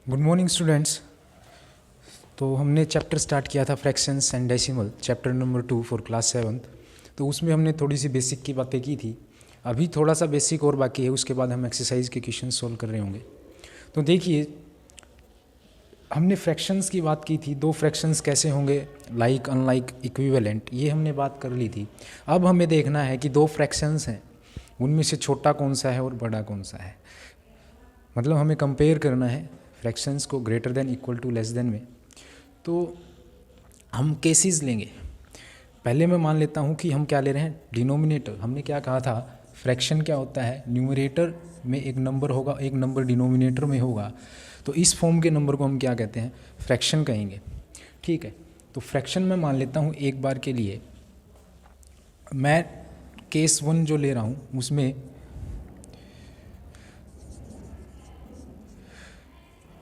Good morning students. तो हमने chapter start किया था fractions and decimal, chapter number 2 for class 7। तो उसमें हमने थोड़ी सी बेसिक की बातें की थी। अभी थोड़ा सा बेसिक और बाकी है, उसके बाद हम एक्सरसाइज के क्वेश्चन सॉल्व कर रहे होंगे। तो देखिए, हमने फ्रैक्शंस की बात की थी। दो फ्रैक्शंस कैसे होंगे, लाइक, अनलाइक, इक्विवेलेंट, ये हमने बात कर ली थी। अब हमें देखना है कि दो फ्रैक्शंस हैं, उनमें से छोटा कौन सा है और बड़ा कौन सा है। मतलब हमें कंपेयर करना है फ्रैक्शंस को greater than, equal to, less than में। तो हम केसेस लेंगे। पहले मैं मान लेता हूँ कि हम क्या ले रहे हैं, डिनोमिनेटर। हमने क्या कहा था, फ्रैक्शन क्या होता है, न्यूमरेटर में एक नंबर होगा, एक नंबर डिनोमिनेटर में होगा। तो इस फॉर्म के नंबर को हम क्या कहते हैं, फ्रैक्शन कहेंगे। ठीक है, तो फ्रैक्शन में मान लेता हूँ एक बार के लिए। मैं केस 1 जो ले रहा हूँ उसमें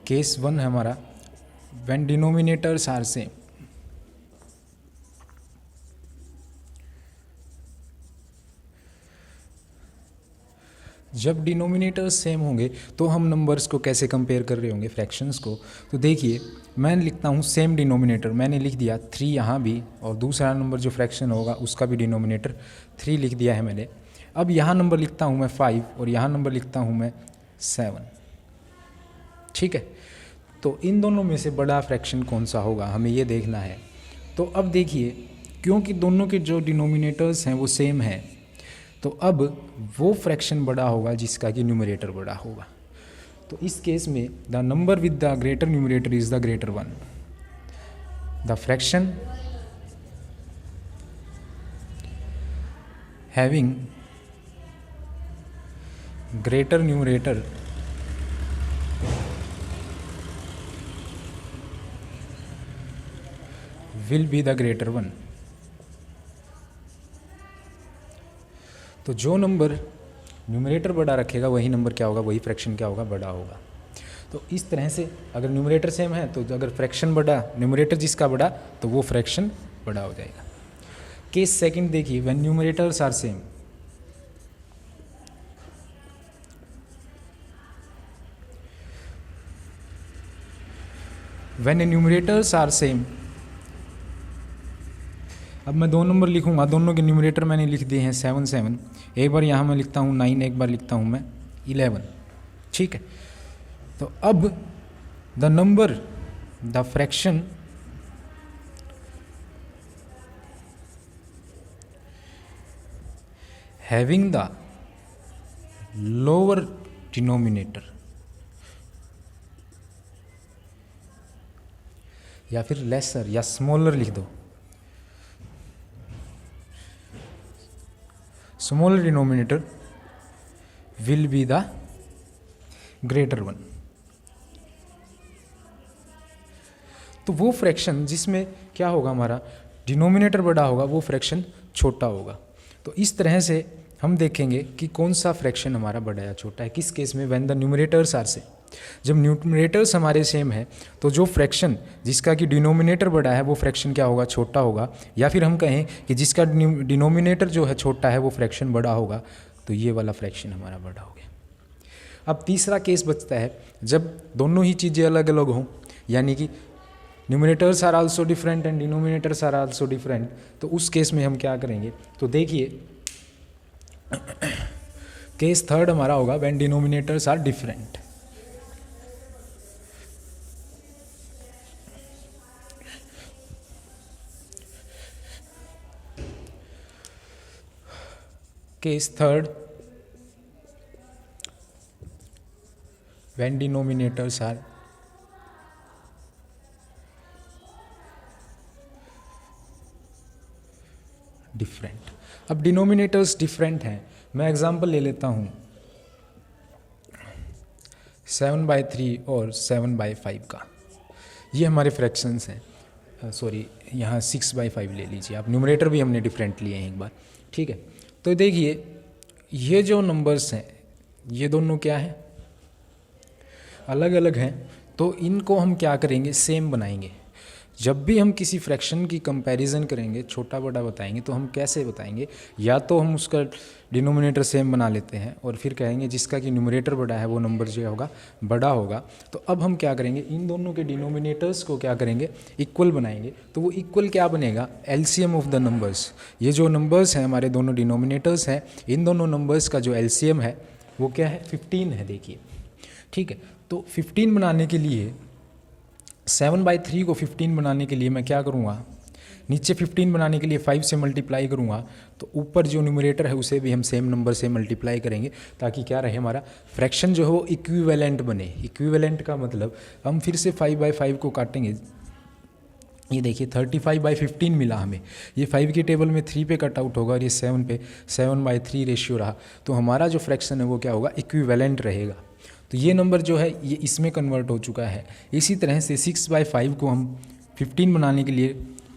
केस 1 है हमारा, व्हेन डिनोमिनेटर्स आर सेम। जब डिनोमिनेटर्स सेम होंगे तो हम नंबर्स को कैसे कंपेयर कर रहे होंगे, फ्रैक्शंस को। तो देखिए, मैं लिखता हूँ सेम डिनोमिनेटर, मैंने लिख दिया 3 यहाँ भी, और दूसरा नंबर जो फ्रैक्शन होगा उसका भी डिनोमिनेटर 3 लिख दिया है मैंने। अब यहाँ नंबर लिखता हूँ मैं 5 और यहाँ नंबर लिखता हूँ मैं 7। ठीक है, तो इन दोनों में से बड़ा फ्रैक्शन कौन सा होगा, हमें ये देखना है। तो अब देखिए, क्योंकि दोनों के जो डिनोमिनेटर्स हैं वो सेम हैं, तो अब वो फ्रैक्शन बड़ा होगा जिसका कि न्यूमरेटर बड़ा होगा। तो इस केस में the number with the greater numerator is the greater one. The fraction having greater numerator will be the greater one. तो जो नंबर न्यूमरेटर बड़ा रखेगा वही नंबर क्या होगा, वही फ्रैक्शन क्या होगा, बड़ा होगा। तो इस तरह से अगर न्यूमरेटर सेम है तो अगर फ्रैक्शन बड़ा, न्यूमरेटर जिसका बड़ा, तो वो फ्रैक्शन बड़ा हो जाएगा। केस सेकंड देखिए, when numerators are same. When numerators are same, अब मैं 2 नंबर लिखूंगा, दोनों के न्यूमरेटर मैंने लिख दिए हैं 7 7। एक बार यहाँ मैं लिखता हूँ 9, एक बार लिखता हूँ मैं 11। ठीक है, तो अब the number, the fraction having the lower denominator, या फिर लेसर या स्मॉलर लिख दो, smaller denominator will be the greater one. तो वो फ्रैक्शन जिसमें क्या होगा, हमारा डिनोमिनेटर बड़ा होगा, वो फ्रैक्शन छोटा होगा। तो इस तरह से हम देखेंगे कि कौन सा फ्रैक्शन हमारा बड़ा या छोटा है, किस केस में, when the numerators are same. जब न्यूमरेटर्स हमारे सेम है तो जो फ्रैक्शन जिसका कि डिनोमिनेटर बड़ा है वो फ्रैक्शन क्या होगा, छोटा होगा। या फिर हम कहें कि जिसका डिनोमिनेटर जो है छोटा है वो फ्रैक्शन बड़ा होगा, तो ये वाला फ्रैक्शन हमारा बड़ा हो गया। अब तीसरा केस बचता है, जब दोनों ही चीज़ें अलग अलग हों, यानी कि numerators are also different and denominators are also different. तो उस केस में हम क्या करेंगे, तो देखिए, केस थर्ड हमारा होगा when denominators are different. Case third, when denominators are different. अब डिनोमिनेटर्स डिफरेंट हैं, मैं एग्जांपल ले लेता हूँ 7/3 और 7/5 का। ये हमारे फ्रैक्शंस हैं, सॉरी यहाँ 6/5 ले लीजिए आप, न्यूमरेटर भी हमने डिफरेंट लिए हैं एक बार। ठीक है, तो देखिए, ये जो नंबर्स हैं ये दोनों क्या हैं, अलग अलग हैं। तो इनको हम क्या करेंगे, सेम बनाएंगे। जब भी हम किसी फ्रैक्शन की कंपैरिजन करेंगे, छोटा बड़ा बताएंगे, तो हम कैसे बताएंगे? या तो हम उसका डिनोमिनेटर सेम बना लेते हैं और फिर कहेंगे जिसका कि न्यूमरेटर बड़ा है वो नंबर जो होगा बड़ा होगा। तो अब हम क्या करेंगे, इन दोनों के डिनोमिनेटर्स को क्या करेंगे, इक्वल बनाएंगे। तो वो इक्वल क्या बनेगा, एलसीएम ऑफ द नंबर्स। ये जो नंबर्स हैं हमारे दोनों डिनोमिनेटर्स हैं, इन दोनों नंबर्स का जो एलसीएम है वो क्या है, 15 है। देखिए ठीक है, तो 15 बनाने के लिए 7/3 को 15 बनाने के लिए मैं क्या करूँगा, नीचे 15 बनाने के लिए 5 से मल्टीप्लाई करूँगा, तो ऊपर जो न्यूमरेटर है उसे भी हम सेम नंबर से मल्टीप्लाई करेंगे, ताकि क्या रहे, हमारा फ्रैक्शन जो है वो इक्विवेलेंट बने। इक्विवेलेंट का मतलब हम फिर से 5/5 को काटेंगे। ये देखिए 35/15 मिला हमें, ये 5 की टेबल में 3 पे कट आउट होगा और ये 7 पे 7/3 रेशियो रहा। तो हमारा जो फ्रैक्शन है वो क्या होगा, इक्विवेलेंट रहेगा। तो ये नंबर जो है ये इसमें कन्वर्ट हो चुका है। इसी तरह से 6/5 को हम 15 बनाने के लिए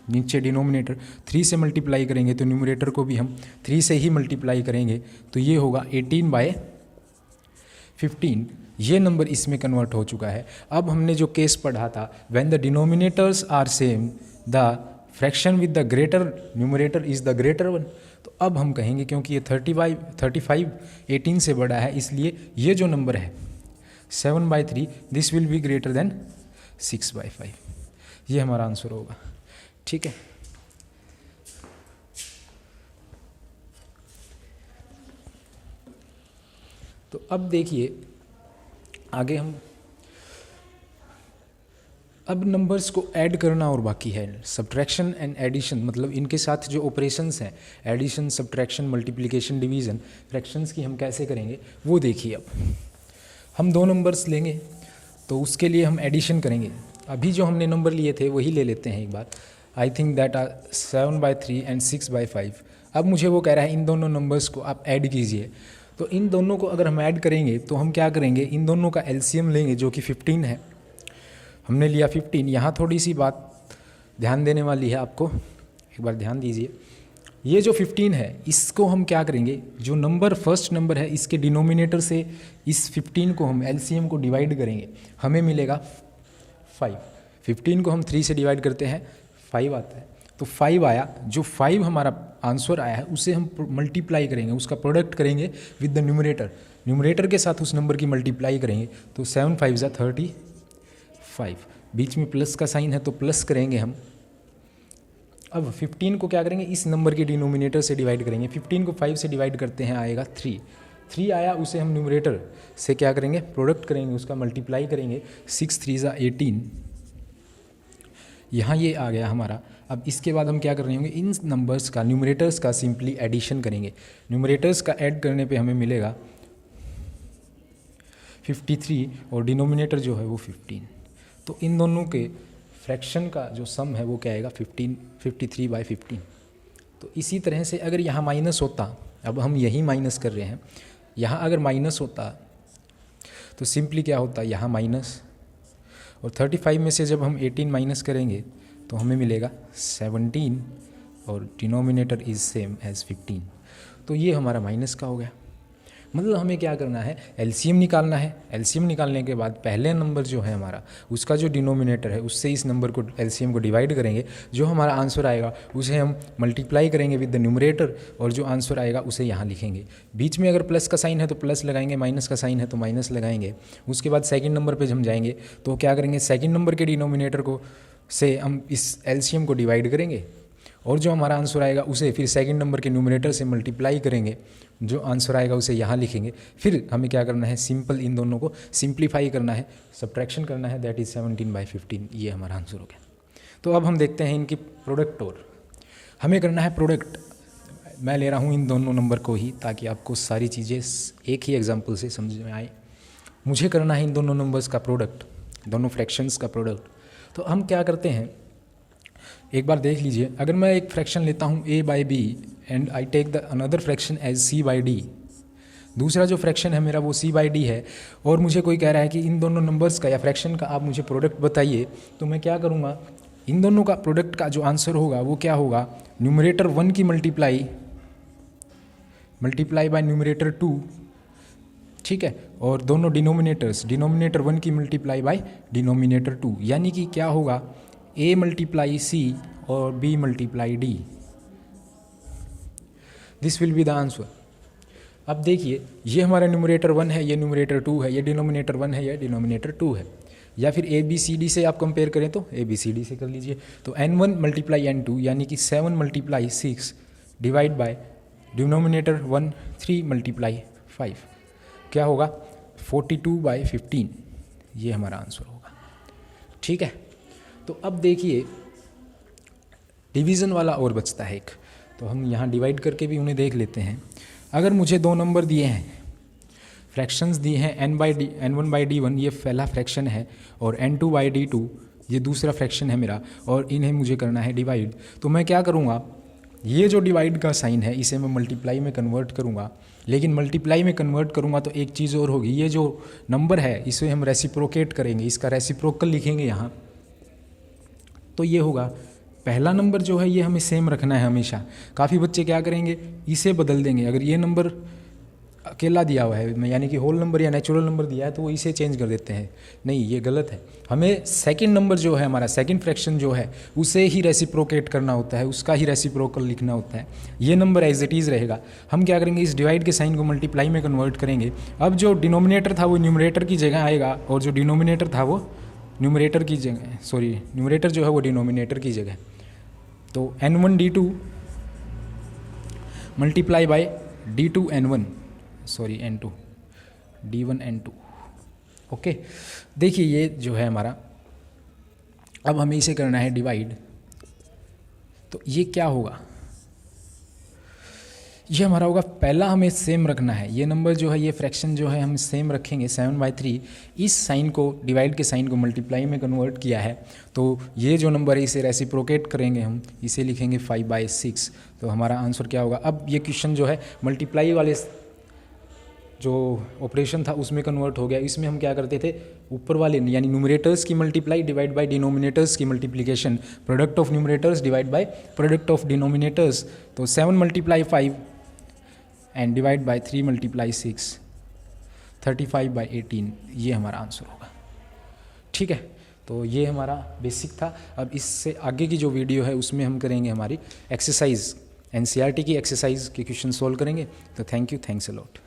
नीचे डिनोमिनेटर 3 से मल्टीप्लाई करेंगे, तो न्यूमरेटर को भी हम 3 से ही मल्टीप्लाई करेंगे, तो ये होगा 18/15। ये नंबर इसमें कन्वर्ट हो चुका है। अब हमने जो केस पढ़ा था, when the denominators are same the fraction with the greater numerator is the greater one. तो अब हम कहेंगे क्योंकि ये 35 18 से बड़ा है, इसलिए ये जो नंबर है 7/3 this will be greater than 6/5। ये हमारा आंसर होगा। ठीक है, तो अब देखिए आगे हम अब नंबर्स को ऐड करना और बाकी है। सब्ट्रैक्शन एंड एडिशन, मतलब इनके साथ जो ऑपरेशंस हैं, addition, subtraction, multiplication, division, fractions की हम कैसे करेंगे वो देखिए। अब हम दो नंबर्स लेंगे तो उसके लिए हम एडिशन करेंगे। अभी जो हमने नंबर लिए थे वही ले लेते हैं एक बार। I think that are 7/3 and 6/5। अब मुझे वो कह रहा है इन दोनों नंबर्स को आप ऐड कीजिए। तो इन दोनों को अगर हम ऐड करेंगे तो हम क्या करेंगे, इन दोनों का एलसीएम लेंगे जो कि 15 है। हमने लिया 15। यहाँ थोड़ी सी बात ध्यान देने वाली है आपको, एक बार ध्यान दीजिए। ये जो 15 है इसको हम क्या करेंगे, जो नंबर फर्स्ट नंबर है इसके डिनोमिनेटर से इस 15 को हम एलसीएम को डिवाइड करेंगे, हमें मिलेगा 5। 15 को हम 3 से डिवाइड करते हैं 5 आता है, तो 5 आया। जो 5 हमारा आंसर आया है उसे हम मल्टीप्लाई करेंगे, उसका प्रोडक्ट करेंगे विद द न्यूमरेटर, न्यूमरेटर के साथ उस नंबर की मल्टीप्लाई करेंगे, तो 7 5 ज़ा 35। बीच में प्लस का साइन है तो प्लस करेंगे हम। अब 15 को क्या करेंगे, इस नंबर के डिनोमिनेटर से डिवाइड करेंगे। 15 को 5 से डिवाइड करते हैं, आएगा 3। 3 आया, उसे हम न्यूमरेटर से क्या करेंगे, प्रोडक्ट करेंगे, उसका मल्टीप्लाई करेंगे। 6 3 ज़ा 18, यहाँ ये आ गया हमारा। अब इसके बाद हम क्या कर रहे होंगे, इन नंबर्स का न्यूमरेटर्स का सिंपली एडिशन करेंगे। न्यूमरेटर्स का ऐड करने पे हमें मिलेगा 53 और डिनोमिनेटर जो है वो 15। तो इन दोनों के फ्रैक्शन का जो सम है वो क्या आएगा, 53/15। तो इसी तरह से अगर यहाँ माइनस होता, अब हम यही माइनस कर रहे हैं, यहाँ अगर माइनस होता तो सिंपली क्या होता, यहाँ माइनस, और 35 में से जब हम 18 माइनस करेंगे तो हमें मिलेगा 17 और डिनोमिनेटर इज़ सेम एज 15। तो ये हमारा माइनस का हो गया। मतलब हमें क्या करना है, एलसीएम निकालना है। एलसीएम निकालने के बाद पहले नंबर जो है हमारा, उसका जो डिनोमिनेटर है उससे इस नंबर को एलसीएम को डिवाइड करेंगे। जो हमारा आंसर आएगा उसे हम मल्टीप्लाई करेंगे विद द न्यूमरेटर, और जो आंसर आएगा उसे यहाँ लिखेंगे। बीच में अगर प्लस का साइन है तो प्लस लगाएंगे, माइनस का साइन है तो माइनस लगाएंगे। उसके बाद सेकेंड नंबर पर हम जाएंगे तो क्या करेंगे, सेकेंड नंबर के डिनोमिनेटर को से हम इस एलसीएम को डिवाइड करेंगे, और जो हमारा आंसर आएगा उसे फिर सेकंड नंबर के न्यूमरेटर से मल्टीप्लाई करेंगे। जो आंसर आएगा उसे यहाँ लिखेंगे। फिर हमें क्या करना है, सिंपल इन दोनों को सिंप्लीफाई करना है, सब्ट्रैक्शन करना है, दैट इज़ 17/15। ये हमारा आंसर हो गया। तो अब हम देखते हैं इनकी प्रोडक्ट, और हमें करना है प्रोडक्ट। मैं ले रहा हूँ इन दोनों नंबर को ही, ताकि आपको सारी चीज़ें एक ही एग्जाम्पल से समझ में आए। मुझे करना है इन दोनों नंबर्स का प्रोडक्ट, दोनों फ्रैक्शंस का प्रोडक्ट। तो हम क्या करते हैं, एक बार देख लीजिए। अगर मैं एक फ्रैक्शन लेता हूँ a/b and I take the another fraction as c/d, दूसरा जो फ्रैक्शन है मेरा वो c/d है, और मुझे कोई कह रहा है कि इन दोनों नंबर्स का या फ्रैक्शन का आप मुझे प्रोडक्ट बताइए, तो मैं क्या करूँगा, इन दोनों का प्रोडक्ट का जो आंसर होगा वो क्या होगा, न्यूमरेटर 1 की मल्टीप्लाई बाय न्यूमरेटर 2, ठीक है, और दोनों डिनोमिनेटर 1 की मल्टीप्लाई बाय डिनोमिनेटर 2, यानी कि क्या होगा, A मल्टीप्लाई C और B multiply D, this will be the answer. अब देखिए ये हमारा न्यूमरेटर 1 है, ये न्यूमरेटर 2 है, ये डिनोमिनेटर 1 है, ये डिनोमिनेटर 2 है, या फिर ABCD से आप कंपेयर करें तो ABCD से कर लीजिए। तो N1 मल्टीप्लाई N2 यानी कि 7 multiply 6 divide by denominator 1 3 multiply 5 क्या होगा 42/15, ये हमारा आंसर होगा। ठीक है, तो अब देखिए डिवीज़न वाला और बचता है एक, तो हम यहाँ डिवाइड करके भी उन्हें देख लेते हैं। अगर मुझे दो नंबर दिए हैं, फ्रैक्शंस दिए हैं n1/d1 ये पहला फ्रैक्शन है और n2/d2 ये दूसरा फ्रैक्शन है मेरा, और इन्हें मुझे करना है डिवाइड, तो मैं क्या करूँगा, ये जो डिवाइड का साइन है इसे मैं मल्टीप्लाई में कन्वर्ट करूँगा। लेकिन मल्टीप्लाई में कन्वर्ट करूँगा तो एक चीज़ और होगी, ये जो नंबर है इसे हम रेसिप्रोकेट करेंगे, इसका रेसिप्रोकल लिखेंगे यहाँ, तो ये होगा पहला नंबर जो है ये हमें सेम रखना है हमेशा। काफ़ी बच्चे क्या करेंगे, इसे बदल देंगे, अगर ये नंबर अकेला दिया हुआ है यानी कि होल नंबर या नेचुरल नंबर दिया है तो वो इसे चेंज कर देते हैं, नहीं ये गलत है। हमें सेकंड नंबर जो है हमारा सेकंड फ्रैक्शन जो है उसे ही रेसिप्रोकेट करना होता है, उसका ही रेसिप्रोकल लिखना होता है। ये नंबर एज इट इज़ रहेगा। हम क्या करेंगे, इस डिवाइड के साइन को मल्टीप्लाई में कन्वर्ट करेंगे। अब जो डिनोमिनेटर था वो न्यूमरेटर की जगह आएगा और जो डिनोमिनेटर था वो न्यूमरेटर की जगह, सॉरी न्यूमरेटर जो है वो डिनोमिनेटर की जगह। तो n1d2 multiply by d2n1 sorry n2 d1n2। Okay, देखिए ये जो है हमारा, अब हमें इसे करना है डिवाइड, तो ये क्या होगा, ये हमारा होगा, पहला हमें सेम रखना है, ये नंबर जो है ये फ्रैक्शन जो है हम सेम रखेंगे 7/3। इस साइन को डिवाइड के साइन को मल्टीप्लाई में कन्वर्ट किया है, तो ये जो नंबर है इसे रेसिप्रोकेट करेंगे हम, इसे लिखेंगे 5/6, तो हमारा आंसर क्या होगा। अब ये क्वेश्चन जो है मल्टीप्लाई वाले जो ऑपरेशन था उसमें कन्वर्ट हो गया। इसमें हम क्या करते थे, ऊपर वाले यानी न्यूमरेटर्स की मल्टीप्लाई डिवाइड बाय डिनोमिनेटर्स की multiplication, product of numerators divide by product of denominators. तो 7 × 5 एंड डिवाइड बाय 3 × 6 35/18, ये हमारा आंसर होगा। ठीक है, तो ये हमारा बेसिक था। अब इससे आगे की जो वीडियो है उसमें हम करेंगे हमारी एक्सरसाइज, NCERT की एक्सरसाइज के क्वेश्चन सोल्व करेंगे। तो thank you, thanks a lot.